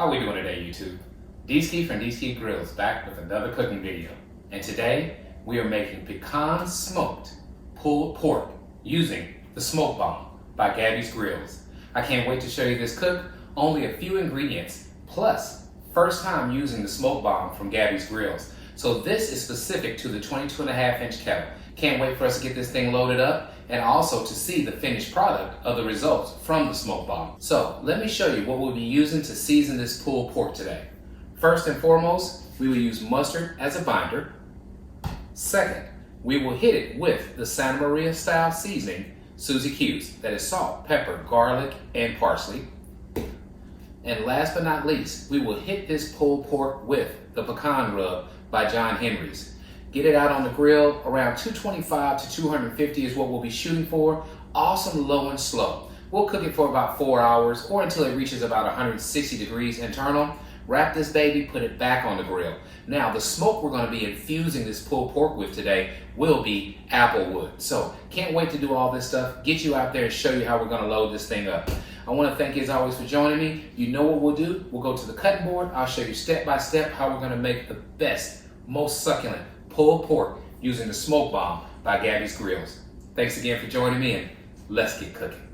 How we doing today, YouTube? D-Ski from D-Ski Grillz back with another cooking video. And today, we are making pecan smoked pulled pork using the smoke bomb by Gabby's Grillz. I can't wait to show you this cook. Only a few ingredients, plus first time using the smoke bomb from Gabby's Grillz. So this is specific to the 22.5-inch kettle. Can't wait for us to get this thing loaded up and also to see the finished product of the results from the smoke bomb. So let me show you what we'll be using to season this pulled pork today. First and foremost, we will use mustard as a binder. Second, we will hit it with the Santa Maria style seasoning, Suzy cubes, that is salt, pepper, garlic, and parsley. And last but not least, we will hit this pulled pork with the pecan rub by John Henry's. Get it out on the grill, around 225 to 250 is what we'll be shooting for. Awesome low and slow. We'll cook it for about 4 hours or until it reaches about 160 degrees internal. Wrap this baby, put it back on the grill. Now the smoke we're going to be infusing this pulled pork with today will be apple wood. So can't wait to do all this stuff, get you out there and show you how we're going to load this thing up. I want to thank you as always for joining me. You know what we'll do. We'll go to the cutting board. I'll show you step by step how we're going to make the best, most succulent pulled pork using the smoke bomb by Gabby's Grillz. Thanks again for joining me and let's get cooking.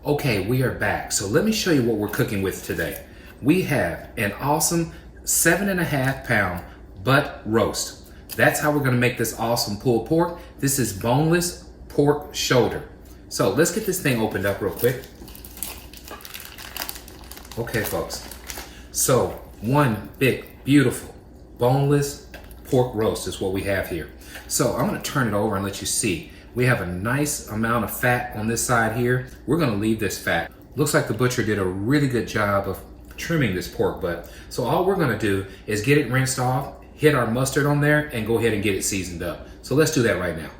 Okay, we are back. So let me show you what we're cooking with today. We have an awesome 7.5 pound butt roast. That's how we're gonna make this awesome pulled pork. This is boneless pork shoulder. So let's get this thing opened up real quick. Okay, folks. So one big, beautiful, boneless pork roast is what we have here. So I'm gonna turn it over and let you see. We have a nice amount of fat on this side here. We're gonna leave this fat. Looks like the butcher did a really good job of trimming this pork butt. So all we're gonna do is get it rinsed off, hit our mustard on there, and go ahead and get it seasoned up. So let's do that right now.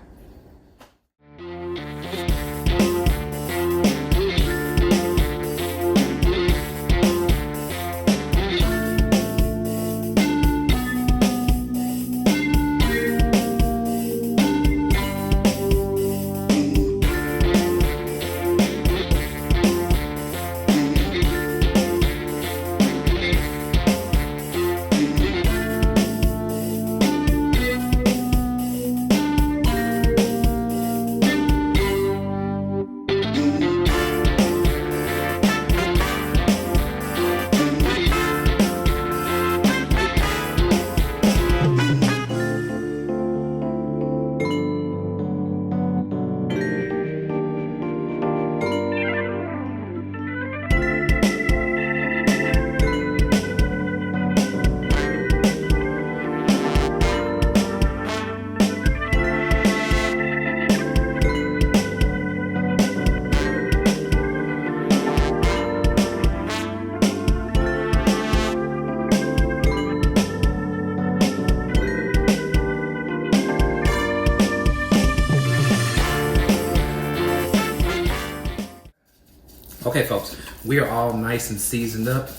Okay, folks, we are all nice and seasoned up.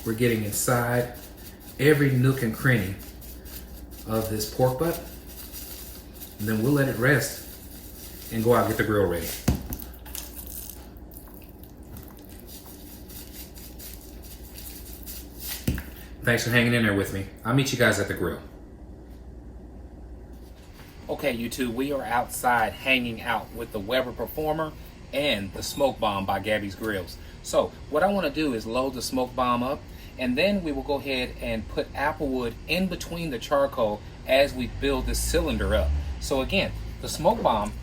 We're getting inside every nook and cranny of this pork butt. And then we'll let it rest and go out and get the grill ready. Thanks for hanging in there with me. I'll meet you guys at the grill. Okay, YouTube, we are outside hanging out with the Weber Performer and the smoke bomb by Gabby's Grillz. So what I want to do is load the smoke bomb up, and then we will go ahead and put apple wood in between the charcoal as we build this cylinder up. So again, the smoke bomb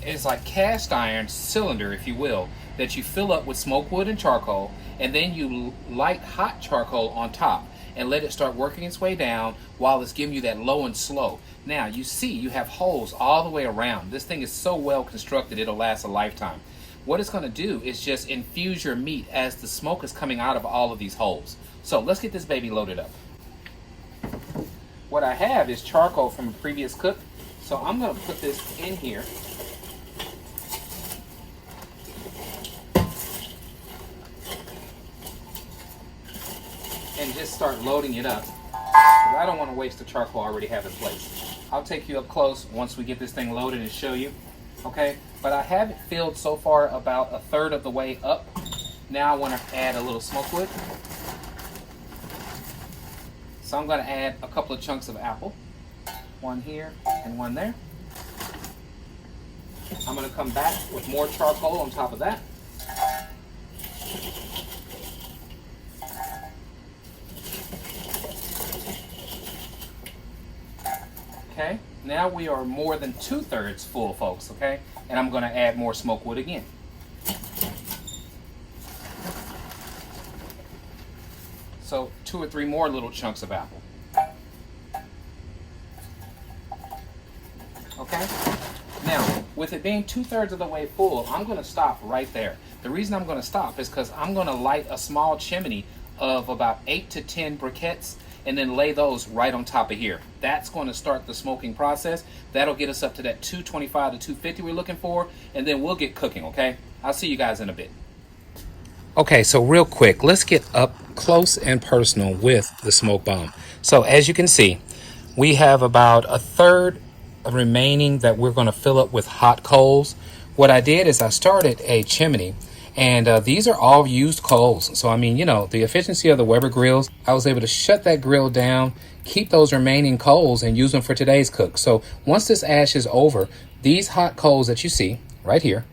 is like cast iron cylinder, if you will, that you fill up with smoke wood and charcoal, and then you light hot charcoal on top and let it start working its way down while it's giving you that low and slow. Now you see you have holes all the way around. This thing is so well constructed it'll last a lifetime. What it's going to do is just infuse your meat as the smoke is coming out of all of these holes. So let's get this baby loaded up. What I have is charcoal from a previous cook, so I'm going to put this in here. And just start loading it up. I don't want to waste the charcoal I already have in place. I'll take you up close once we get this thing loaded and show you. Okay, but I have it filled so far about 1/3 of the way up. Now I want to add a little smoke wood. So I'm going to add a couple of chunks of apple. One here and one there. I'm going to come back with more charcoal on top of that. Okay, now we are more than 2/3 full, folks, okay? And I'm going to add more smoke wood again. So 2 or 3 more little chunks of apple. Okay? Now, with it being 2/3 of the way full, I'm going to stop right there. The reason I'm going to stop is because I'm going to light a small chimney of about 8 to 10 briquettes and then lay those right on top of here. That's going to start the smoking process. That'll get us up to that 225 to 250 we're looking for, and then we'll get cooking, okay? I'll see you guys in a bit. Okay, so real quick, let's get up close and personal with the smoke bomb. So as you can see, we have about 1/3 remaining that we're going to fill up with hot coals. What I did is I started a chimney, and these are all used coals. So I mean, you know, the efficiency of the Weber grills, I was able to shut that grill down, keep those remaining coals, and use them for today's cook. So once this ash is over, these hot coals that you see right here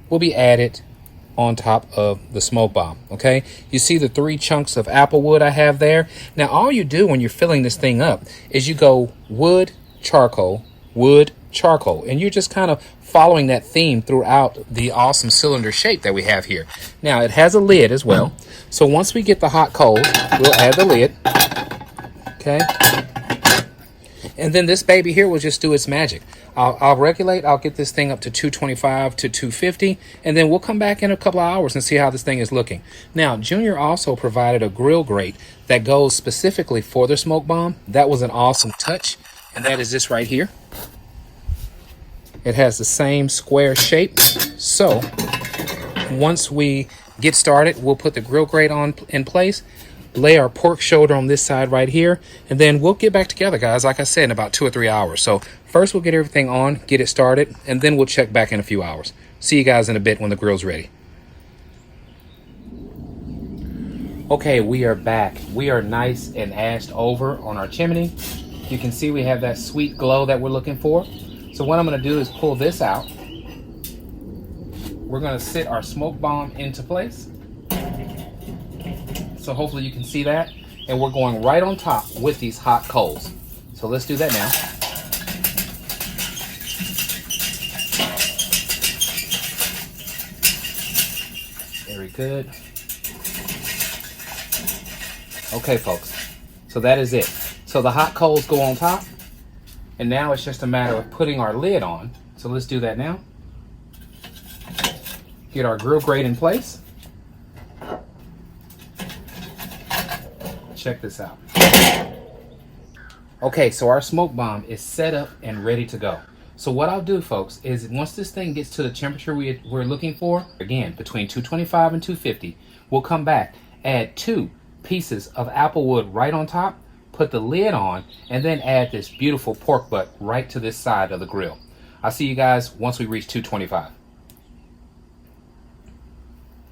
will be added on top of the smoke bomb. Okay, you see the 3 chunks of apple wood I have there. Now all you do when you're filling this thing up is you go wood, charcoal, wood, charcoal, and you're just kind of following that theme throughout the awesome cylinder shape that we have here. Now it has a lid as well, so once we get the hot coals, we'll add the lid. Okay, and then this baby here will just do its magic. I'll regulate. I'll get this thing up to 225 to 250, and then we'll come back in a couple of hours and see how this thing is looking. Now, Junior also provided a grill grate that goes specifically for the smoke bomb. That was an awesome touch, and that is this right here. It has the same square shape. So once we get started, we'll put the grill grate on in place, lay our pork shoulder on this side right here, and then we'll get back together, guys, like I said, in about 2 or 3 hours. So first we'll get everything on, get it started, and then we'll check back in a few hours. See you guys in a bit when the grill's ready. Okay, we are back. We are nice and ashed over on our chimney. You can see we have that sweet glow that we're looking for. So what I'm going to do is pull this out. We're going to sit our smoke bomb into place. So hopefully you can see that. And we're going right on top with these hot coals. So let's do that now. Very good. Okay, folks. So that is it. So the hot coals go on top. And now it's just a matter of putting our lid on. So let's do that now. Get our grill grate in place. Check this out. Okay, so our smoke bomb is set up and ready to go. So what I'll do, folks, is once this thing gets to the temperature we're looking for, again, between 225 and 250, we'll come back, add 2 pieces of apple wood right on top, put the lid on, and then add this beautiful pork butt right to this side of the grill. I'll see you guys once we reach 225.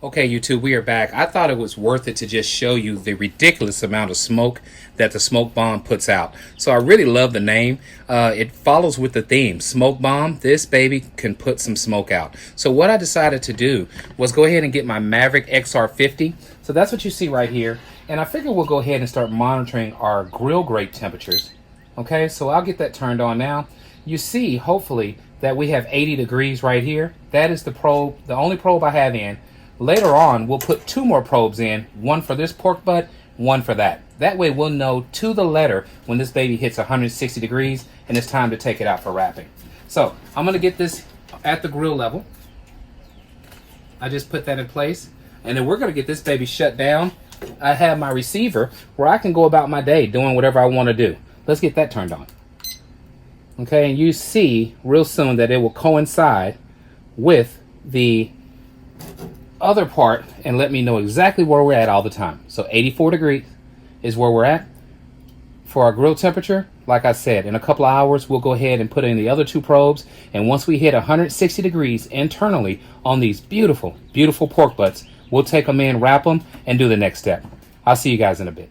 Okay, YouTube, we are back. I thought it was worth it to just show you the ridiculous amount of smoke that the smoke bomb puts out. So I really love the name. It follows with the theme, smoke bomb. This baby can put some smoke out. So what I decided to do was go ahead and get my Maverick XR50. So that's what you see right here. And I figure we'll go ahead and start monitoring our grill grate temperatures. Okay, so I'll get that turned on now. You see, hopefully, that we have 80 degrees right here. That is the probe, the only probe I have in. Later on, we'll put 2 more probes in, one for this pork butt, one for that. That way we'll know to the letter when this baby hits 160 degrees and it's time to take it out for wrapping. So I'm gonna get this at the grill level. I just put that in place, and then we're gonna get this baby shut down. I have my receiver where I can go about my day doing whatever I wanna do. Let's get that turned on. Okay, and you see real soon that it will coincide with the other part and let me know exactly where we're at all the time. So 84 degrees is where we're at for our grill temperature. Like I said, in a couple of hours we'll go ahead and put in the other 2 probes, and once we hit 160 degrees internally on these beautiful, beautiful pork butts, we'll take them in, wrap them, and do the next step. I'll see you guys in a bit.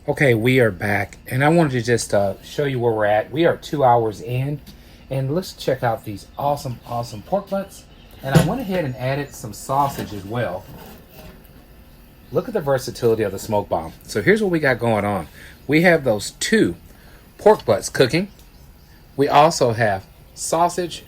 Okay, we are back, and I wanted to just show you where we're at. We are 2 hours in, and let's check out these awesome pork butts. And I went ahead and added some sausage as well. Look at the versatility of the smoke bomb. So here's what we got going on. We have those two pork butts cooking. We also have sausage,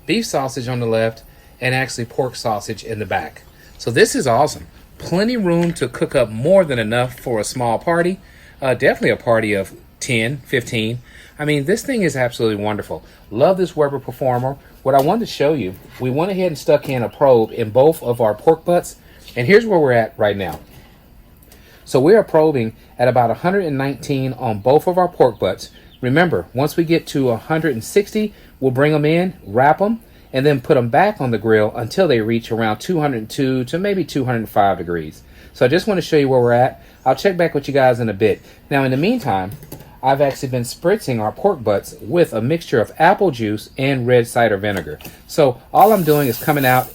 beef sausage on the left, and actually pork sausage in the back. So this is awesome. Plenty room to cook up more than enough for a small party. Definitely a party of 10, 15. I mean, this thing is absolutely wonderful. Love this Weber Performer. What I wanted to show you, we went ahead and stuck in a probe in both of our pork butts. And here's where we're at right now. So we are probing at about 119 on both of our pork butts. Remember, once we get to 160, we'll bring them in, wrap them, and then put them back on the grill until they reach around 202 to maybe 205 degrees. So I just want to show you where we're at. I'll check back with you guys in a bit. Now, in the meantime, I've actually been spritzing our pork butts with a mixture of apple juice and red cider vinegar. So all I'm doing is coming out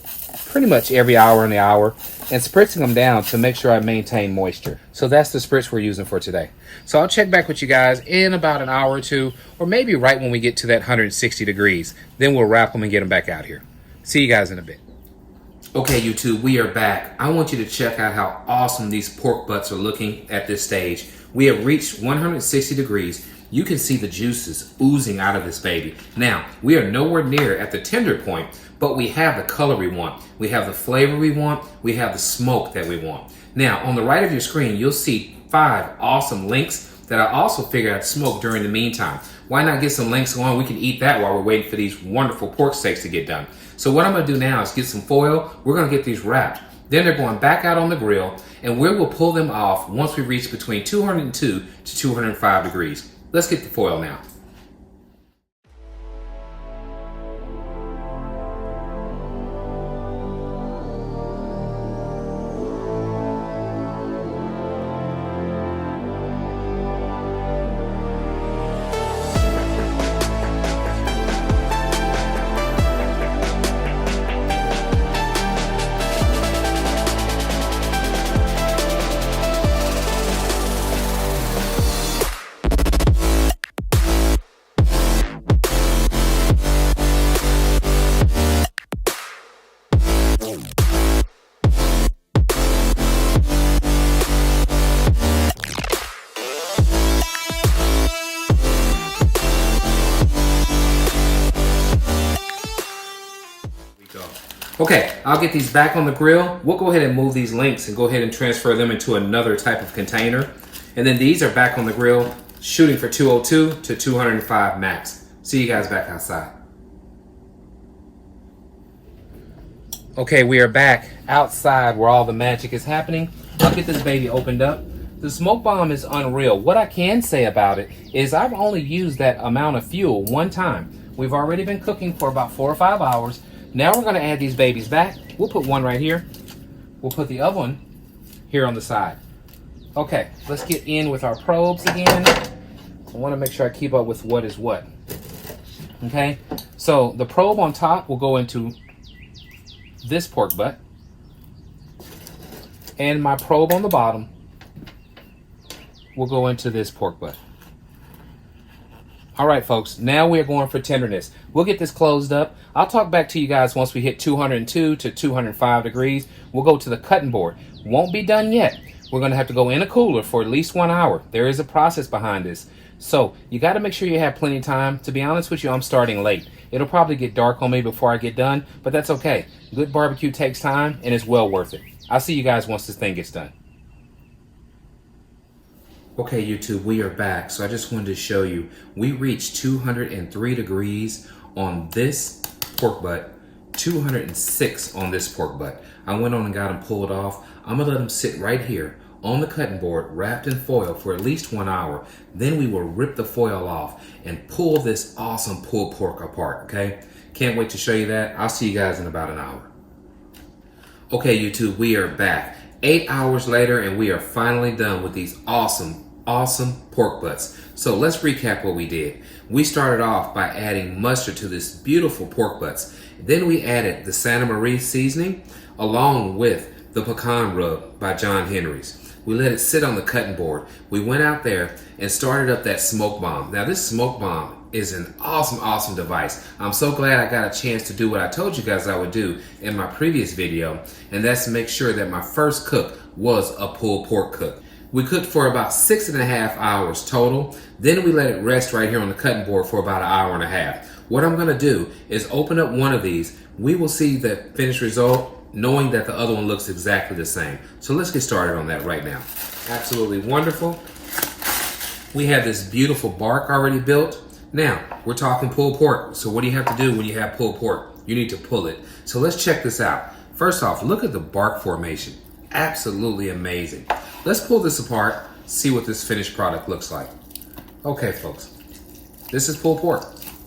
pretty much every hour in the hour and spritzing them down to make sure I maintain moisture. So that's the spritz we're using for today. So I'll check back with you guys in about an hour or two, or maybe right when we get to that 160 degrees. Then we'll wrap them and get them back out here. See you guys in a bit. Okay, YouTube, we are back. I want you to check out how awesome these pork butts are looking at this stage. We have reached 160 degrees. You can see the juices oozing out of this baby. Now, we are nowhere near at the tender point, but we have the color we want. We have the flavor we want. We have the smoke that we want. Now, on the right of your screen, you'll see 5 awesome links that I also figured I'd smoke during the meantime. Why not get some links going? We can eat that while we're waiting for these wonderful pork steaks to get done. So what I'm gonna do now is get some foil. We're gonna get these wrapped. Then they're going back out on the grill, and we will pull them off once we reach between 202 to 205 degrees. Let's get the foil now. Okay, I'll get these back on the grill. We'll go ahead and move these links and go ahead and transfer them into another type of container. And then these are back on the grill, shooting for 202 to 205 max. See you guys back outside. Okay, we are back outside where all the magic is happening. I'll get this baby opened up. The smoke bomb is unreal. What I can say about it is I've only used that amount of fuel one time. We've already been cooking for about 4 or 5 hours. Now we're gonna add these babies back. We'll put one right here. We'll put the other one here on the side. Okay, let's get in with our probes again. I wanna make sure I keep up with what is what. Okay, so the probe on top will go into this pork butt. And my probe on the bottom will go into this pork butt. All right, folks, now we're going for tenderness. We'll get this closed up. I'll talk back to you guys once we hit 202 to 205 degrees. We'll go to the cutting board. Won't be done yet. We're gonna have to go in a cooler for at least 1 hour. There is a process behind this. So you gotta make sure you have plenty of time. To be honest with you, I'm starting late. It'll probably get dark on me before I get done, but that's okay. Good barbecue takes time and it's well worth it. I'll see you guys once this thing gets done. Okay, YouTube, we are back. So I just wanted to show you, we reached 203 degrees on this pork butt, 206 on this pork butt. I went on and got them pulled off. I'm gonna let them sit right here on the cutting board, wrapped in foil for at least 1 hour. Then we will rip the foil off and pull this awesome pulled pork apart, okay? Can't wait to show you that. I'll see you guys in about an hour. Okay, YouTube, we are back. 8 hours later, and we are finally done with these awesome pork butts. So let's recap what we did. We started off by adding mustard to this beautiful pork butts. Then we added the Santa Maria seasoning along with the pecan rub by John Henry's. we let it sit on the cutting board. We went out there and started up that smoke bomb. Now this smoke bomb is an awesome device. I'm so glad I got a chance to do what I told you guys I would do in my previous video, and that's to make sure that my first cook was a pulled pork cook. We cooked for about 6.5 hours total. Then we let it rest right here on the cutting board for about 1.5 hours. What I'm gonna do is open up one of these. We will see the finished result, knowing that the other one looks exactly the same. So let's get started on that right now. Absolutely wonderful. We have this beautiful bark already built. Now, we're talking pulled pork. So what do you have to do when you have pulled pork? You need to pull it. So let's check this out. First off, look at the bark formation. Absolutely amazing. Let's pull this apart, see what this finished product looks like. Okay, folks, this is pulled pork.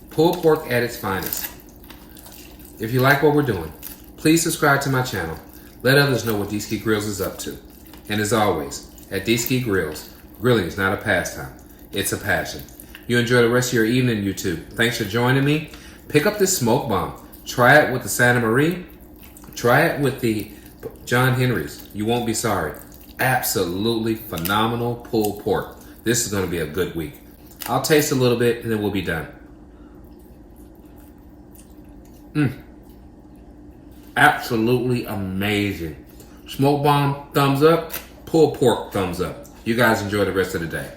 Pulled pork at its finest. If you like what we're doing, please subscribe to my channel. Let others know what This Grillz is up to. And as always, at This Grillz, grilling is not a pastime, it's a passion. You enjoy the rest of your evening, YouTube. Thanks for joining me. Pick up this smoke bomb. Try it with the Santa Marie. Try it with the John Henry's. You won't be sorry. Absolutely phenomenal pulled pork. This is going to be a good week. I'll taste a little bit and then we'll be done. Absolutely amazing. Smoke bomb, thumbs up. Pulled pork, thumbs up. You guys enjoy the rest of the day.